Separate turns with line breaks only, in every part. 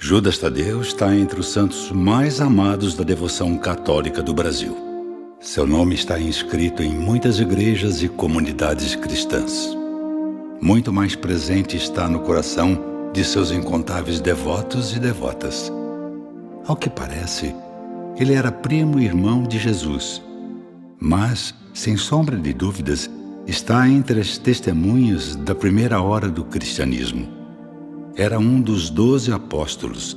Judas Tadeu está entre os santos mais amados da devoção católica do Brasil. Seu nome está inscrito em muitas igrejas e comunidades cristãs. Muito mais presente está no coração de seus incontáveis devotos e devotas. Ao que parece, ele era primo e irmão de Jesus, mas, sem sombra de dúvidas, está entre as testemunhas da primeira hora do cristianismo. Era um dos 12 apóstolos,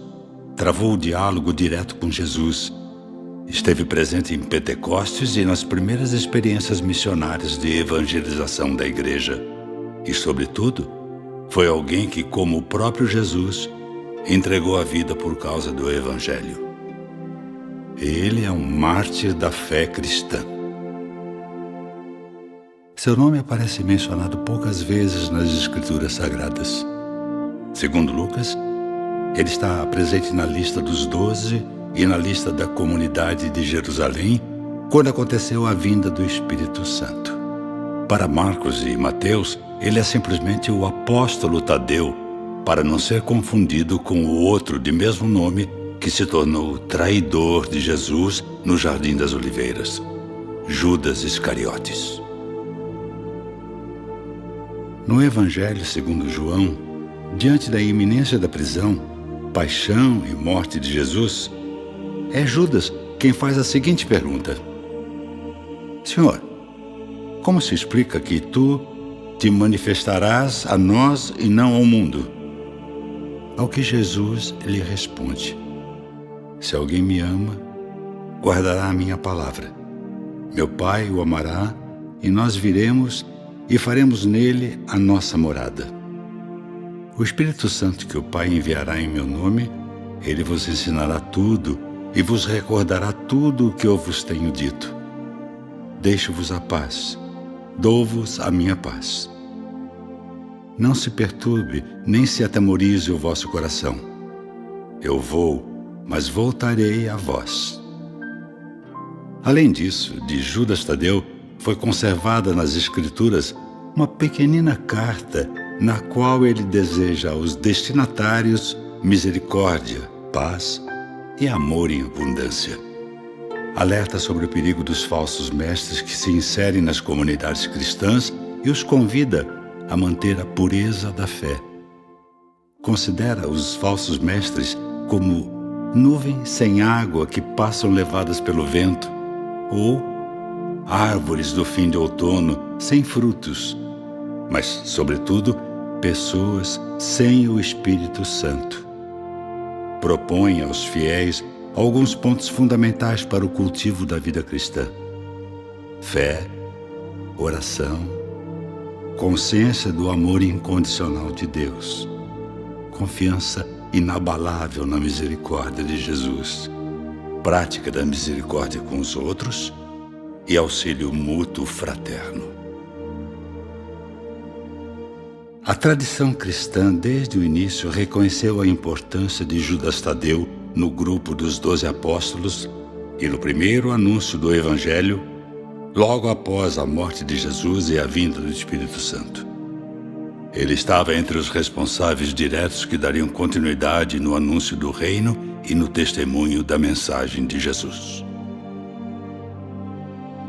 travou o diálogo direto com Jesus, esteve presente em Pentecostes e nas primeiras experiências missionárias de evangelização da igreja. E, sobretudo, foi alguém que, como o próprio Jesus, entregou a vida por causa do Evangelho. Ele é um mártir da fé cristã. Seu nome aparece mencionado poucas vezes nas Escrituras Sagradas. Segundo Lucas, ele está presente na lista dos 12 e na lista da comunidade de Jerusalém quando aconteceu a vinda do Espírito Santo. Para Marcos e Mateus, ele é simplesmente o apóstolo Tadeu, para não ser confundido com o outro de mesmo nome que se tornou o traidor de Jesus no Jardim das Oliveiras, Judas Iscariotes. No Evangelho segundo João, diante da iminência da prisão, paixão e morte de Jesus, é Judas quem faz a seguinte pergunta: Senhor, como se explica que tu te manifestarás a nós e não ao mundo? Ao que Jesus lhe responde: Se alguém me ama, guardará a minha palavra. Meu Pai o amará e nós viremos e faremos nele a nossa morada. O Espírito Santo que o Pai enviará em meu nome, ele vos ensinará tudo e vos recordará tudo o que eu vos tenho dito. Deixo-vos a paz, dou-vos a minha paz. Não se perturbe, nem se atemorize o vosso coração. Eu vou, mas voltarei a vós. Além disso, de Judas Tadeu, foi conservada nas Escrituras uma pequenina carta na qual ele deseja aos destinatários misericórdia, paz e amor em abundância. Alerta sobre o perigo dos falsos mestres que se inserem nas comunidades cristãs e os convida a manter a pureza da fé. Considera os falsos mestres como nuvens sem água que passam levadas pelo vento, ou árvores do fim de outono sem frutos, mas, sobretudo, pessoas sem o Espírito Santo. Propõe aos fiéis alguns pontos fundamentais para o cultivo da vida cristã: fé, oração, consciência do amor incondicional de Deus, confiança inabalável na misericórdia de Jesus, prática da misericórdia com os outros e auxílio mútuo fraterno. A tradição cristã, desde o início, reconheceu a importância de Judas Tadeu no grupo dos 12 apóstolos e no primeiro anúncio do Evangelho, logo após a morte de Jesus e a vinda do Espírito Santo. Ele estava entre os responsáveis diretos que dariam continuidade no anúncio do reino e no testemunho da mensagem de Jesus.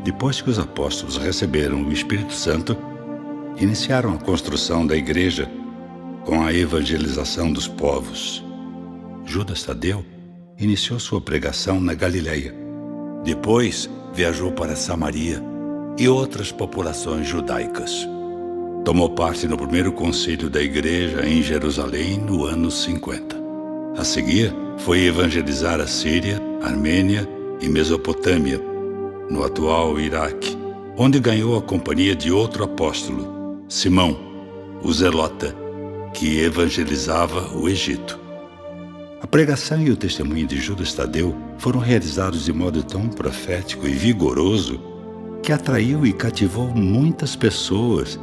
Depois que os apóstolos receberam o Espírito Santo, iniciaram a construção da igreja com a evangelização dos povos. Judas Tadeu iniciou sua pregação na Galileia. Depois viajou para Samaria e outras populações judaicas. Tomou parte no primeiro concílio da igreja em Jerusalém no ano 50. A seguir, foi evangelizar a Síria, Armênia e Mesopotâmia, no atual Iraque, onde ganhou a companhia de outro apóstolo, Simão, o Zelota, que evangelizava o Egito. A pregação e o testemunho de Judas Tadeu foram realizados de modo tão profético e vigoroso que atraiu e cativou muitas pessoas,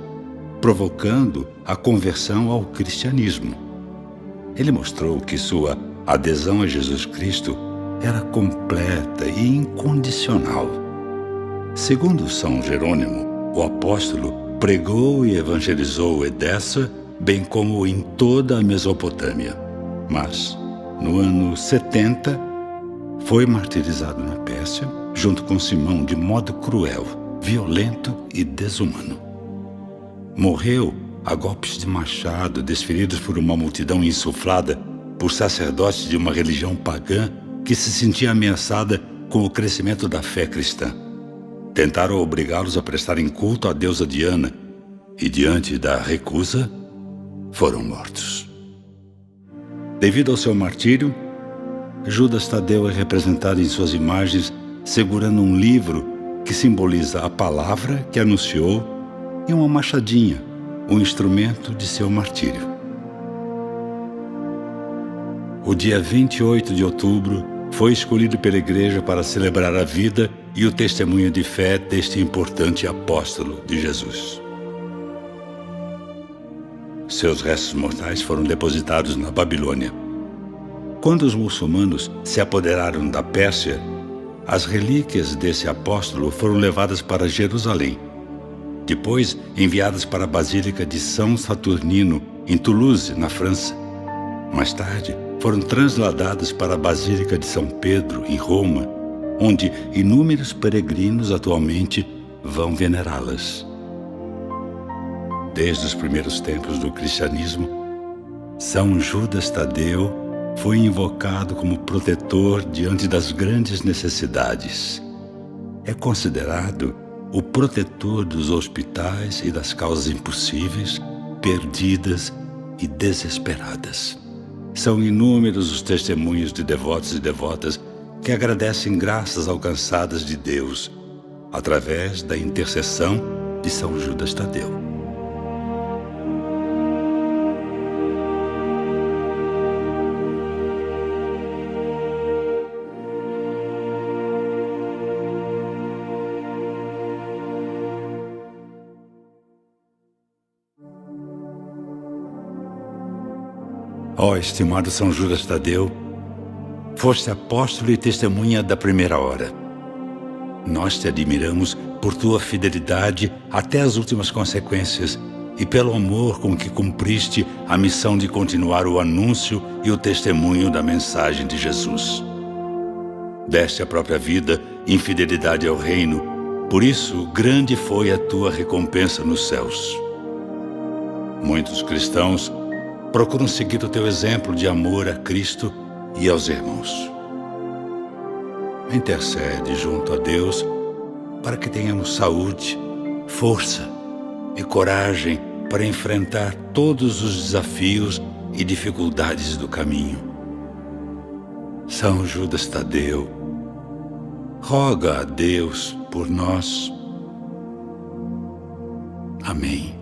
provocando a conversão ao cristianismo. Ele mostrou que sua adesão a Jesus Cristo era completa e incondicional. Segundo São Jerônimo, o apóstolo pregou e evangelizou Edessa, bem como em toda a Mesopotâmia. Mas, no ano 70, foi martirizado na Pérsia, junto com Simão, de modo cruel, violento e desumano. Morreu a golpes de machado desferidos por uma multidão insuflada por sacerdotes de uma religião pagã que se sentia ameaçada com o crescimento da fé cristã. Tentaram obrigá-los a prestarem culto à deusa Diana e, diante da recusa, foram mortos. Devido ao seu martírio, Judas Tadeu é representado em suas imagens segurando um livro que simboliza a palavra que anunciou e uma machadinha, o instrumento de seu martírio. O dia 28 de outubro foi escolhido pela Igreja para celebrar a vida e o testemunho de fé deste importante apóstolo de Jesus. Seus restos mortais foram depositados na Babilônia. Quando os muçulmanos se apoderaram da Pérsia, as relíquias desse apóstolo foram levadas para Jerusalém, depois enviadas para a Basílica de São Saturnino, em Toulouse, na França. Mais tarde, foram transladadas para a Basílica de São Pedro, em Roma, onde inúmeros peregrinos atualmente vão venerá-las. Desde os primeiros tempos do cristianismo, São Judas Tadeu foi invocado como protetor diante das grandes necessidades. É considerado o protetor dos hospitais e das causas impossíveis, perdidas e desesperadas. São inúmeros os testemunhos de devotos e devotas que agradecem graças alcançadas de Deus através da intercessão de São Judas Tadeu. Ó, estimado São Judas Tadeu, foste apóstolo e testemunha da primeira hora. Nós te admiramos por tua fidelidade até as últimas consequências e pelo amor com que cumpriste a missão de continuar o anúncio e o testemunho da mensagem de Jesus. Deste a própria vida em fidelidade ao reino, por isso grande foi a tua recompensa nos céus. Muitos cristãos procuram seguir o teu exemplo de amor a Cristo e aos irmãos. Intercede junto a Deus para que tenhamos saúde, força e coragem para enfrentar todos os desafios e dificuldades do caminho. São Judas Tadeu, roga a Deus por nós. Amém.